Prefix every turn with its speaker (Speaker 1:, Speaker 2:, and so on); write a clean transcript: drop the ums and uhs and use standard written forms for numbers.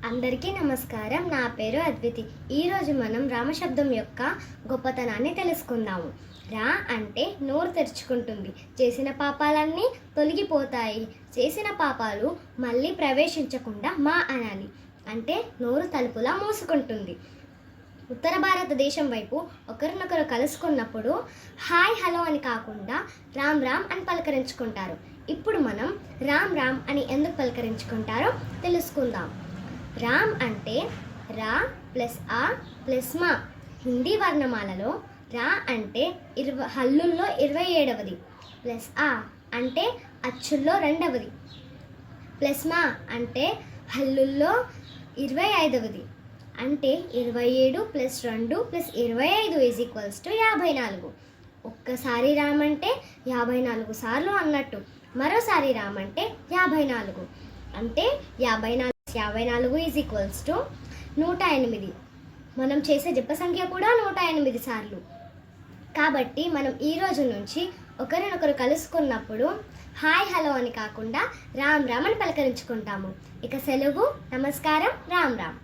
Speaker 1: అందరికీ నమస్కారం. నా పేరు అద్వితి. ఈరోజు మనం రామశబ్దం యొక్క గొప్పతనాన్ని తెలుసుకుందాము. రా అంటే నోరు తెరుచుకుంటుంది, చేసిన పాపాలన్నీ తొలగిపోతాయి. చేసిన పాపాలు మళ్ళీ ప్రవేశించకుండా మా అనాలి, అంటే నోరు తలుపులా మూసుకుంటుంది. ఉత్తర భారతదేశం వైపు ఒకరినొకరు కలుసుకున్నప్పుడు హాయ్ హలో అని కాకుండా రామ్ రామ్ అని పలకరించుకుంటారు. ఇప్పుడు మనం రామ్ రామ్ అని ఎందుకు పలకరించుకుంటారో తెలుసుకుందాం. రామ్ అంటే రా ప్లస్ ఆ ప్లస్ మా. హిందీ వర్ణమాలలో రా అంటే హల్లుల్లో 27వది, ప్లస్ ఆ అంటే అచ్చుల్లో 2వది, ప్లస్ మా అంటే హల్లుల్లో 25వది. అంటే 27 plus 2 plus 25 is equals to 54. ఒక్కసారి రామ్ అంటే 54 సార్లు అన్నట్టు. మరోసారి రామ్ అంటే 54. అంటే 54 ఈజ్ ఈక్వల్స్ టు 108. మనం చేసే జప సంఖ్య కూడా 108 సార్లు. కాబట్టి మనం ఈ రోజు నుంచి ఒకరినొకరు కలుసుకున్నప్పుడు హాయ్ హలో అని కాకుండా రామ్ రామ్ అని పలకరించుకుంటాము. ఇక సెలవు. నమస్కారం. రామ్ రామ్.